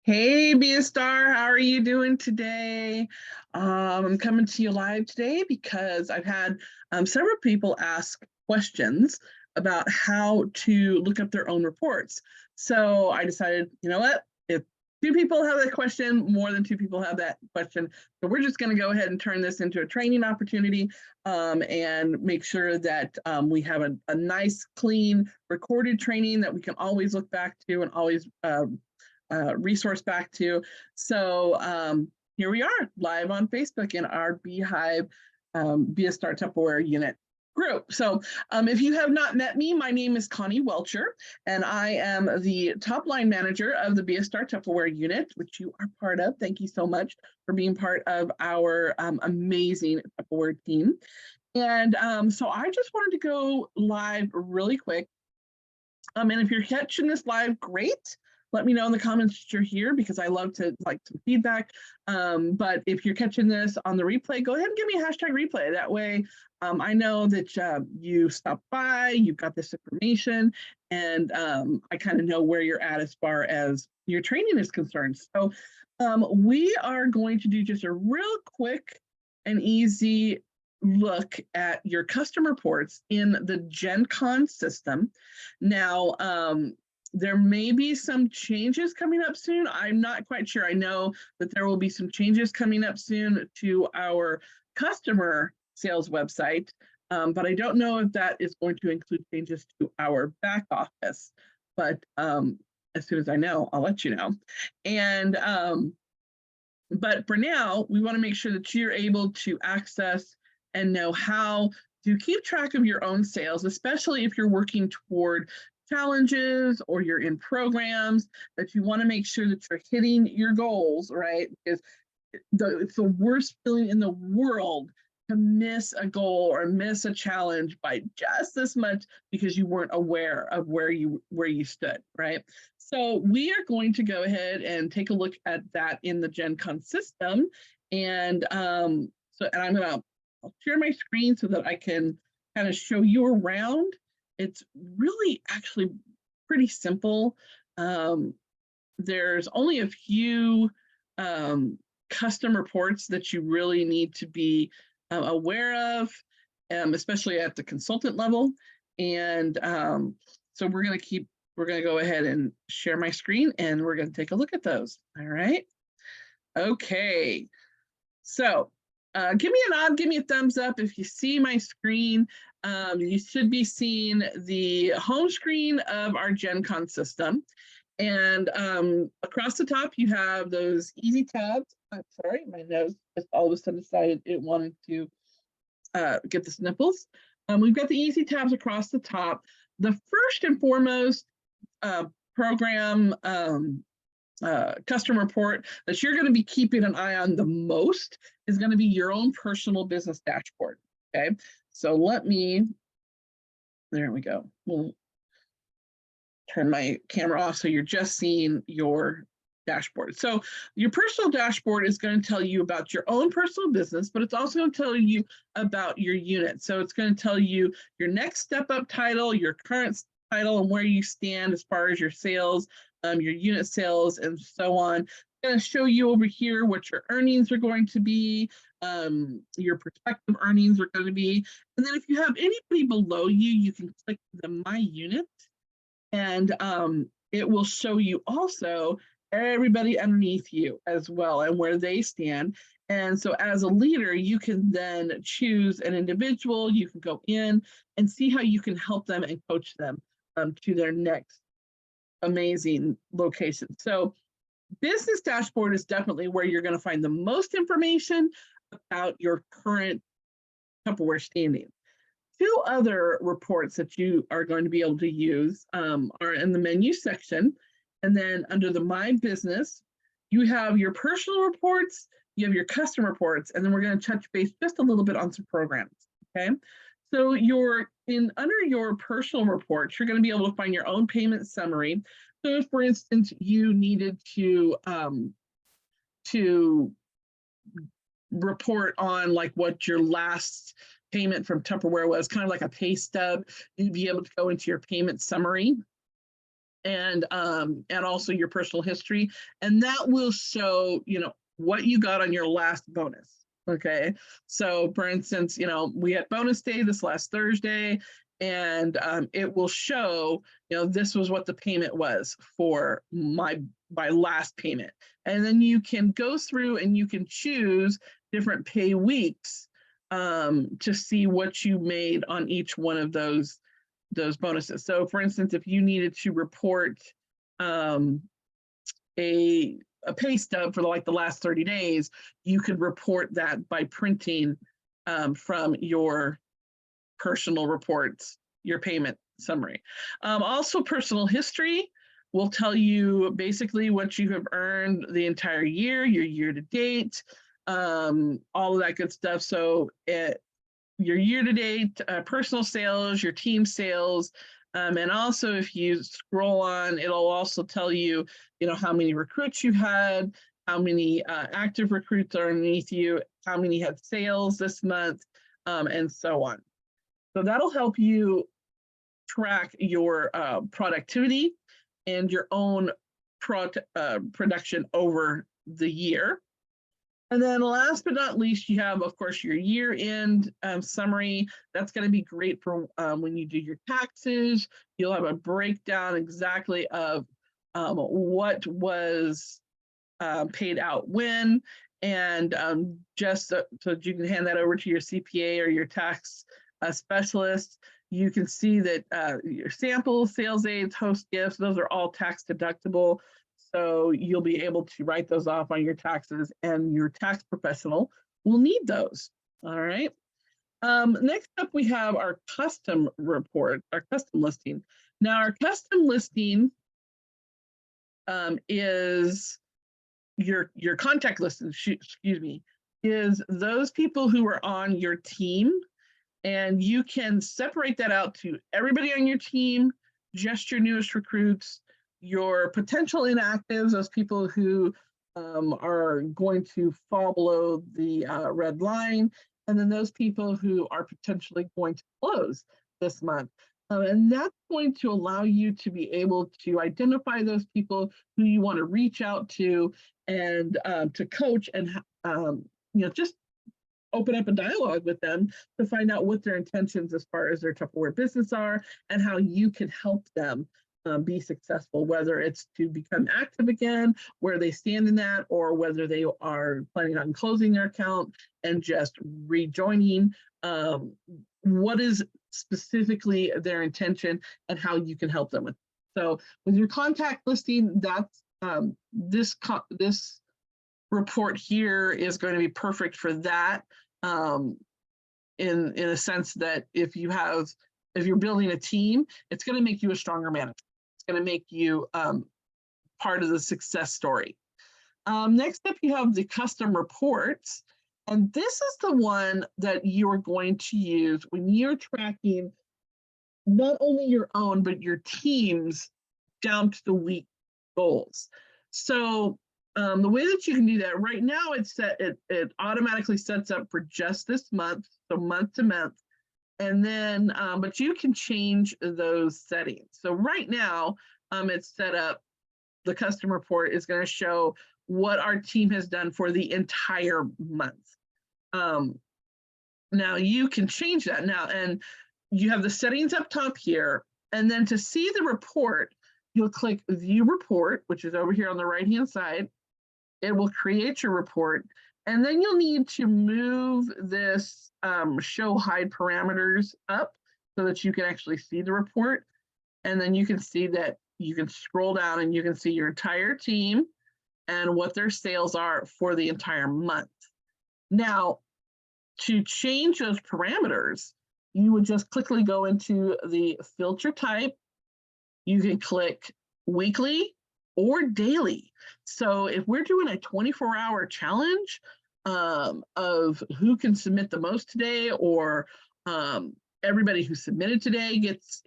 Hey, Be a Star, how are you doing today? I'm coming to you live today because I've had several people ask questions about how to look up their own reports. So I decided, you know what? If two people have that question, more than two people have that question. So we're just going to go ahead and turn this into a training opportunity and make sure that we have a nice, clean, recorded training that we can always look back to and always resource back to. So here we are live on Facebook in our Beehive Be a Star Tupperware unit group. So if you have not met me, my name is Connie Welcher, and I am the top line manager of the Be a Star Tupperware unit, which you are part of. Thank you so much for being part of our amazing Tupperware team. And so I just wanted to go live really quick. And if you're catching this live, great. Let me know in the comments that you're here because I love to like some feedback. But if you're catching this on the replay, go ahead and give me a hashtag replay. That way I know that you stopped by, you've got this information, and I kind of know where you're at as far as your training is concerned. So we are going to do just a real quick and easy look at your custom reports in the Jenkon system. Now, there may be some changes coming up soon. I'm not quite sure. I know that there will be some changes coming up soon to our customer sales website, but I don't know if that is going to include changes to our back office. But as soon as I know, I'll let you know. And but for now, we want to make sure that you're able to access and know how to keep track of your own sales, especially if you're working toward challenges or you're in programs, that you want to make sure that you're hitting your goals, right? Because it's the worst feeling in the world to miss a goal or miss a challenge by just this much because you weren't aware of where you stood, right? So we are going to go ahead and take a look at that in the Jenkon system. And and I'll share my screen so that I can kind of show you around. It's really actually pretty simple. There's only a few custom reports that you really need to be aware of, especially at the consultant level. And so we're going to go ahead and share my screen and we're going to take a look at those. All right. Okay. So give me a nod, give me a thumbs up if you see my screen. You should be seeing the home screen of our Jenkon system. And across the top, you have those easy tabs. I'm sorry, my nose just all of a sudden decided it wanted to get the sniffles. We've got the easy tabs across the top. The first and foremost program custom report that you're going to be keeping an eye on the most is going to be your own personal business dashboard. Okay, so there we go. We'll turn my camera off so you're just seeing your dashboard. So your personal dashboard is going to tell you about your own personal business, but it's also going to tell you about your unit. So it's going to tell you your next step up title, your current title, and where you stand as far as your sales, your unit sales, and so on. It's going to show you over here what your earnings are going to be, your prospective earnings are going to be. And then if you have anybody below you, you can click the My Unit, and it will show you also everybody underneath you as well and where they stand. And so as a leader, you can then choose an individual, you can go in and see how you can help them and coach them to their next amazing location. So business dashboard is definitely where you're going to find the most information about your current Tupperware standing. Two other reports that you are going to be able to use are in the menu section. And then under the My Business, you have your personal reports, you have your custom reports, and then we're going to touch base just a little bit on some programs. Okay. So under your personal reports, you're going to be able to find your own payment summary. So if, for instance, you needed to report on like what your last payment from Tupperware was, kind of like a pay stub, you'd be able to go into your payment summary and also your personal history, and that will show, what you got on your last bonus. Okay, so for instance, we had bonus day this last Thursday, and it will show, this was what the payment was for my last payment, and then you can go through and you can choose different pay weeks to see what you made on each one of those bonuses. So for instance, if you needed to report a pay stub for like the last 30 days, you could report that by printing from your personal reports, your payment summary. Also, personal history will tell you basically what you have earned the entire year, your year to date, all of that good stuff. So your year-to-date personal sales, your team sales, and also if you scroll on, it'll also tell you, how many recruits you had, how many active recruits are underneath you, how many had sales this month, and so on. So that'll help you track your productivity and your own production over the year. And then last but not least, you have, of course, your year-end summary. That's going to be great for when you do your taxes. You'll have a breakdown exactly of what was paid out when, and just so that you can hand that over to your CPA or your tax specialist. You can see that your samples, sales aids, host gifts, those are all tax deductible. So you'll be able to write those off on your taxes, and your tax professional will need those. All right. Next up, we have our custom report, our custom listing. Now, our custom listing is your contact list, excuse me, is those people who are on your team, and you can separate that out to everybody on your team, just your newest recruits, your potential inactives, those people who are going to fall below the red line, and then those people who are potentially going to close this month. And that's going to allow you to be able to identify those people who you want to reach out to and to coach and just open up a dialogue with them to find out what their intentions as far as their Tupperware business are and how you can help them be successful, whether it's to become active again, where they stand in that, or whether they are planning on closing their account and just rejoining. What is specifically their intention and how you can help them with. So with your contact listing, that's this report here is going to be perfect for that. In a sense that if you're building a team, it's going to make you a stronger manager. It's going to make you part of the success story. Next up, you have the custom reports. And this is the one that you're going to use when you're tracking not only your own, but your team's down to the week goals. So the way that you can do that right now, it automatically sets up for just this month, so month to month. And then, but you can change those settings. So right now, it's set up, the custom report is going to show what our team has done for the entire month. Now you can change that now, and you have the settings up top here. And then to see the report, you'll click View Report, which is over here on the right-hand side. It will create your report. And then you'll need to move this Show Hide Parameters up so that you can actually see the report. And then you can see that you can scroll down and you can see your entire team and what their sales are for the entire month. Now, to change those parameters, you would just quickly go into the filter type. You can click weekly or daily. So if we're doing a 24-hour challenge of who can submit the most today, or everybody who submitted today gets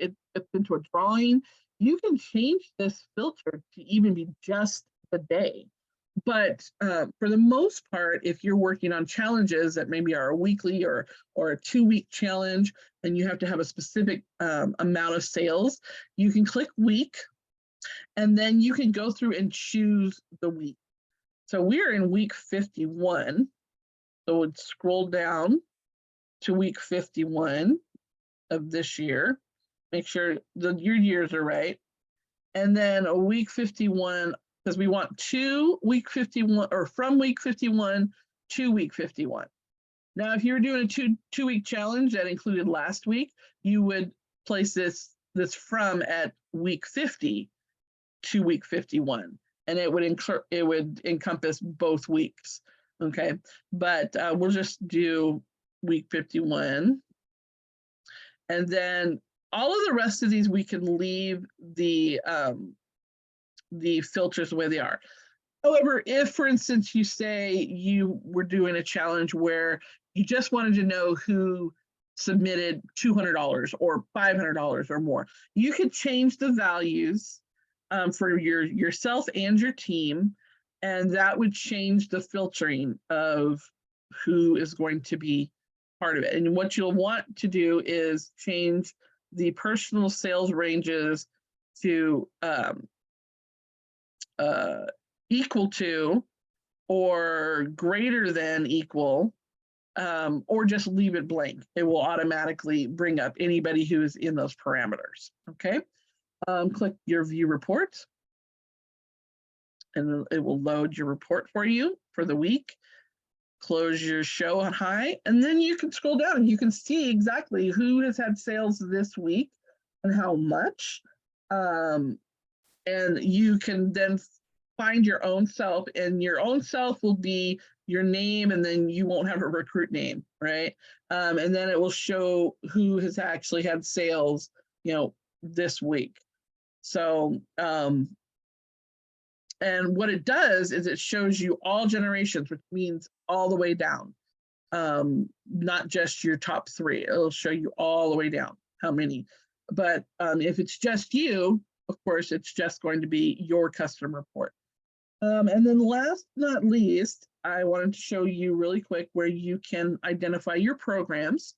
into a drawing, you can change this filter to even be just the day. But for the most part, if you're working on challenges that maybe are a weekly or a 2-week challenge, and you have to have a specific amount of sales, you can click week, And then you can go through and choose the week. So we're in week 51. So we'd scroll down to week 51 of this year. Make sure your years are right. And then a week 51, because we want week 51 or from week 51 to week 51. Now, if you were doing a two-week challenge that included last week, you would place this from at week 50 to week 51, and it would encompass both weeks. Okay, but we'll just do week 51, and then all of the rest of these we can leave the filters the way they are. However, if, for instance, you say you were doing a challenge where you just wanted to know who submitted $200 or $500 or more, you could change the values for yourself and your team, and that would change the filtering of who is going to be part of it. And what you'll want to do is change the personal sales ranges to equal to or greater than equal, or just leave it blank. It will automatically bring up anybody who is in those parameters. Okay, click your view report, and it will load your report for you for the week. Close your show on high, and then you can scroll down and you can see exactly who has had sales this week and how much. And you can then find your own self, and your own self will be your name, and then you won't have a recruit name, right? And then it will show who has actually had sales, this week. So, and what it does is it shows you all generations, which means all the way down, not just your top 3. It'll show you all the way down how many. But if it's just you, of course, it's just going to be your custom report. And then last but not least, I wanted to show you really quick where you can identify your programs.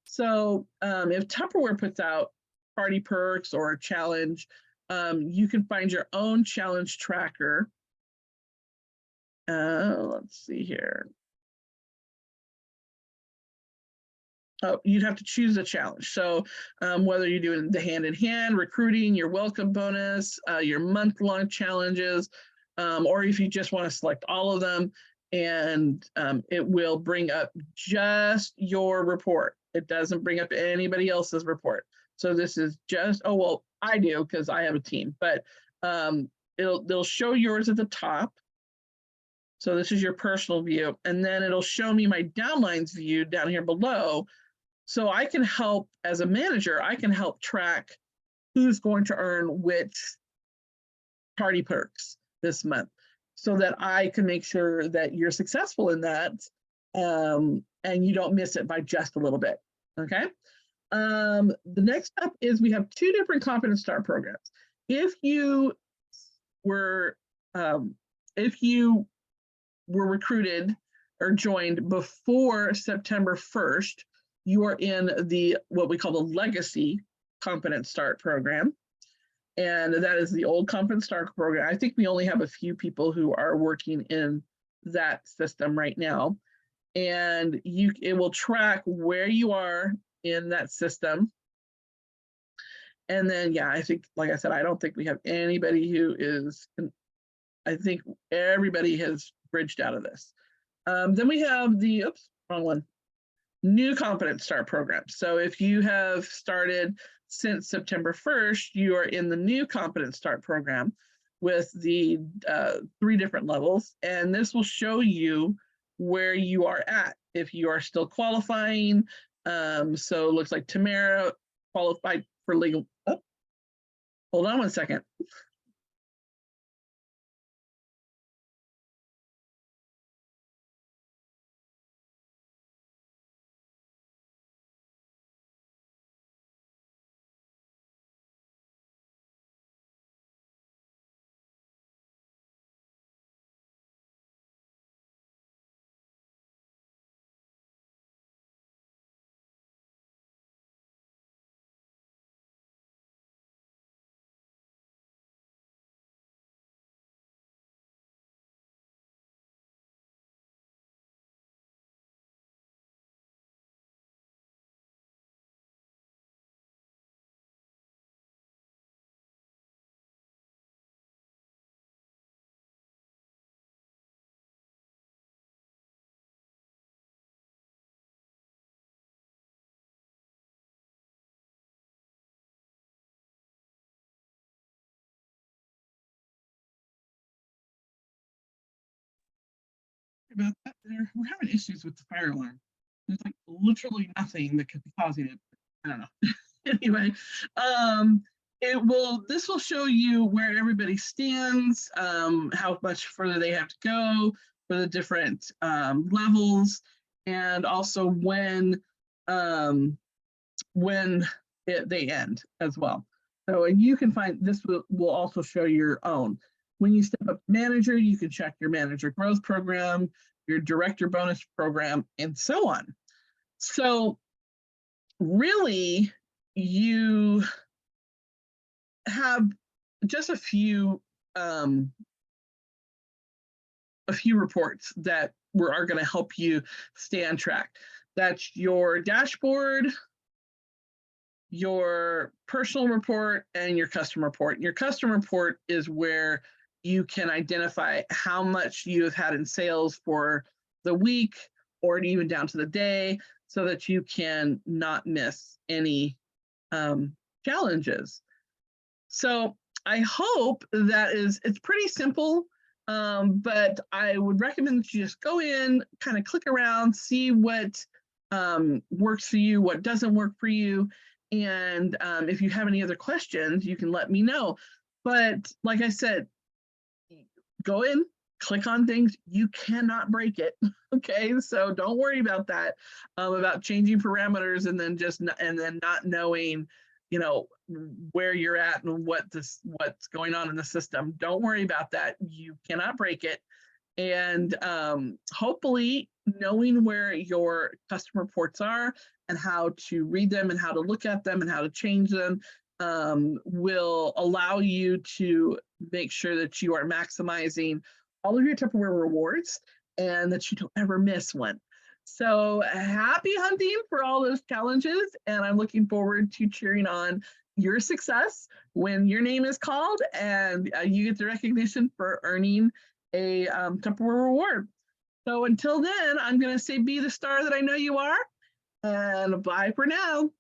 So if Tupperware puts out party perks or a challenge, you can find your own challenge tracker. Let's see here. Oh, you'd have to choose a challenge. So whether you're doing the hand-in-hand, recruiting, your welcome bonus, your month-long challenges, or if you just want to select all of them, and it will bring up just your report. It doesn't bring up anybody else's report. So this is just, oh, well, I do because I have a team, but they'll show yours at the top. So this is your personal view, and then it'll show me my downlines view down here below. So I can help, as a manager, I can help track who's going to earn which party perks this month, so that I can make sure that you're successful in that, and you don't miss it by just a little bit. Okay. The next step is we have 2 different Confidence Star programs. If you were recruited or joined before September 1st, you are in what we call the Legacy Confidence Start program. And that is the old Confidence Start program. I think we only have a few people who are working in that system right now. And it will track where you are in that system. And then, yeah, I think, like I said, I don't think we have anybody who is, I think everybody has bridged out of this. Then we have the, wrong one, new Confidence Start program. So if you have started since September 1st, you are in the new Confidence Start program with the 3 different levels. And this will show you where you are at, if you are still qualifying. So it looks like Tamara qualified for legal. Oh, hold on one second. about that. We're having issues with the fire alarm. There's like literally nothing that could be causing it. I don't know. Anyway, this will show you where everybody stands, how much further they have to go for the different levels, and also um, when they end as well. So, and you can find this will also show your own. When you step up to manager, you can check your manager growth program, your director bonus program, and so on. So really, you have just a few reports that are going to help you stay on track. That's your dashboard, your personal report, and your customer report. Your customer report is where you can identify how much you have had in sales for the week or even down to the day, so that you can not miss any challenges. So I hope it's pretty simple, but I would recommend that you just go in, kind of click around, see what works for you, what doesn't work for you. And if you have any other questions, you can let me know. But like I said, go in, click on things. You cannot break it. Okay, so don't worry about that, about changing parameters and then not knowing, where you're at and what's going on in the system. Don't worry about that. You cannot break it. And hopefully knowing where your customer reports are and how to read them and how to look at them and how to change them will allow you to make sure that you are maximizing all of your Tupperware rewards and that you don't ever miss one. So happy hunting for all those challenges. And I'm looking forward to cheering on your success when your name is called and you get the recognition for earning a Tupperware reward. So until then, I'm going to say be the star that I know you are, and bye for now.